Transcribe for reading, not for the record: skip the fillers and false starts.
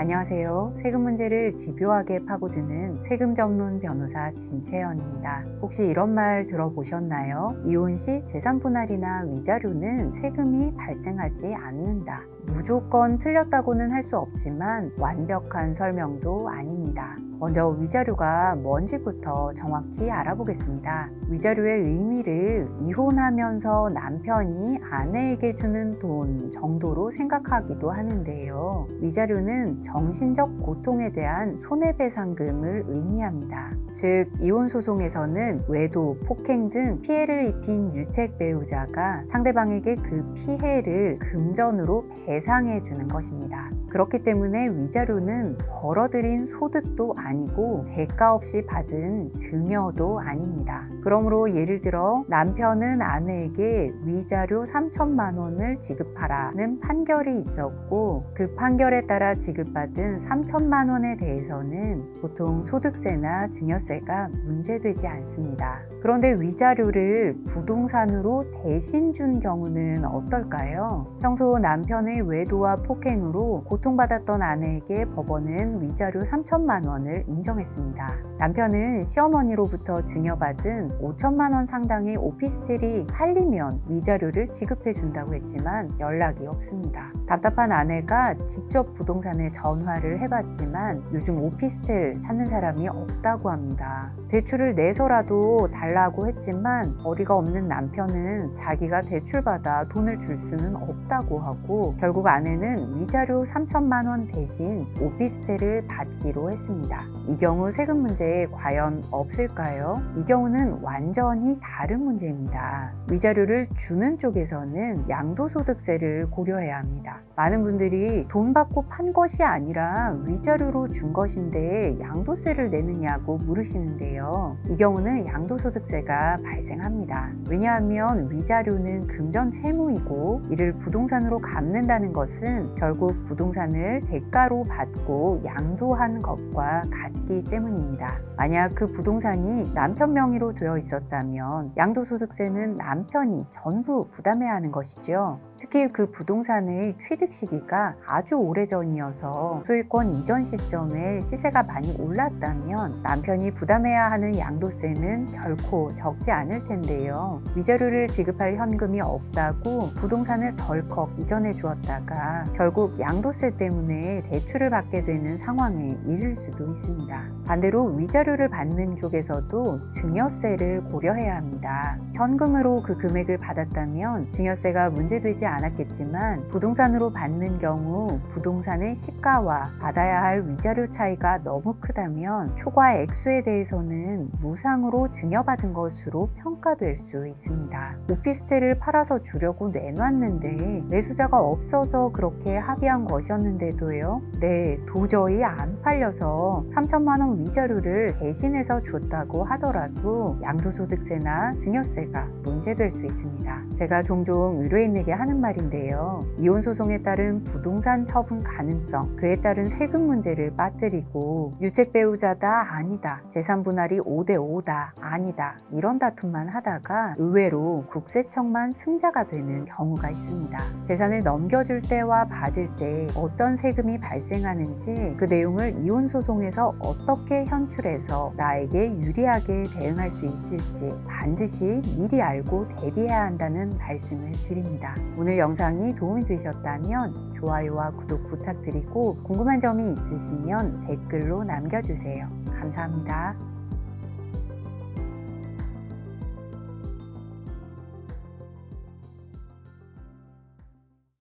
안녕하세요. 세금 문제를 집요하게 파고드는 세금 전문 변호사 진채연입니다. 혹시 이런 말 들어보셨나요? 이혼 시 재산 분할이나 위자료는 세금이 발생하지 않는다. 무조건 틀렸다고는 할 수 없지만 완벽한 설명도 아닙니다. 먼저 위자료가 뭔지부터 정확히 알아보겠습니다. 위자료의 의미를 이혼하면서 남편이 아내에게 주는 돈 정도로 생각하기도 하는데요. 위자료는 정신적 고통에 대한 손해배상금을 의미합니다. 즉, 이혼소송에서는 외도, 폭행 등 피해를 입힌 유책 배우자가 상대방에게 그 피해를 금전으로 배상해 주는 것입니다. 그렇기 때문에 위자료는 벌어들인 소득도 아니고 대가 없이 받은 증여도 아닙니다. 그러므로 예를 들어 남편은 아내에게 위자료 3천만 원을 지급하라는 판결이 있었고, 그 판결에 따라 지급받은 3천만 원에 대해서는 보통 소득세나 증여세가 문제되지 않습니다. 그런데 위자료를 부동산으로 대신 준 경우는 어떨까요? 평소 남편의 외도와 폭행으로 고통받았던 아내에게 법원은 위자료 3천만 원을 인정했습니다. 남편은 시어머니로부터 증여받은 5천만 원 상당의 오피스텔이 팔리면 위자료를 지급해 준다고 했지만 연락이 없습니다. 답답한 아내가 직접 부동산에 전화를 해봤지만 요즘 오피스텔 찾는 사람이 없다고 합니다. 대출을 내서라도 달라고 했지만 어리가 없는 남편은 자기가 대출받아 돈을 줄 수는 없다고 하고, 결국 아내는 위자료 3천만 원 대신 오피스텔을 받기로 했습니다. 이 경우 세금 문제에 과연 없을까요? 이 경우는 완전히 다른 문제입니다. 위자료를 주는 쪽에서는 양도소득세를 고려해야 합니다. 많은 분들이 돈 받고 판 것이 아니라 위자료로 준 것인데 양도세를 내느냐고 물으시는데요. 이 경우는 양도소득세가 발생합니다. 왜냐하면 위자료는 금전 채무이고 이를 부동산으로 갚는다는 것은 결국 부동산을 대가로 받고 양도한 것과 같기 때문입니다. 만약 그 부동산이 남편 명의로 되어 있었다면 양도소득세는 남편이 전부 부담해야 하는 것이죠. 특히 그 부동산의 취득 시기가 아주 오래전이어서 소유권 이전 시점에 시세가 많이 올랐다면 남편이 부담해야 하는 양도세는 결코 적지 않을 텐데요. 위자료를 지급할 현금이 없다고 부동산을 덜컥 이전해 주었다가 결국 양도세 때문에 대출을 받게 되는 상황에 이를 수도 있습니다. 반대로 위자료를 받는 쪽에서도 증여세를 고려해야 합니다. 현금으로 그 금액을 받았다면 증여세가 문제되지 않았겠지만, 부동산으로 받는 경우 부동산의 시가와 받아야 할 위자료 차이가 너무 크다면 초과 액수에 대해서는 무상으로 증여받은 것으로 평가될 수 있습니다. 오피스텔을 팔아서 주려고 내놨는데 매수자가 없어서 그렇게 합의한 것이었는데도요. 네, 도저히 안 팔려서 3천만 원 위자료를 대신해서 줬다고 하더라도 양도소득세나 증여세가 문제될 수 있습니다. 제가 종종 의뢰인에게 하는 말인데요. 이혼소송에 따른 부동산 처분 가능성, 그에 따른 세금 문제를 빠뜨리고 유책 배우자다 아니다, 재산 분할이 5대5다 아니다, 이런 다툼만 하다가 의외로 국세청만 승자가 되는 경우가 있습니다. 재산을 넘겨줄 때와 받을 때 어떤 세금이 발생하는지, 그 내용을 이혼소송에서 어떻게 현출해서 나에게 유리하게 대응할 수 있을지 반드시 미리 알고 대비해야 한다는 말씀을 드립니다. 오늘 영상이 도움이 되셨다면 좋아요와 구독 부탁드리고, 궁금한 점이 있으시면 댓글로 남겨주세요. 감사합니다.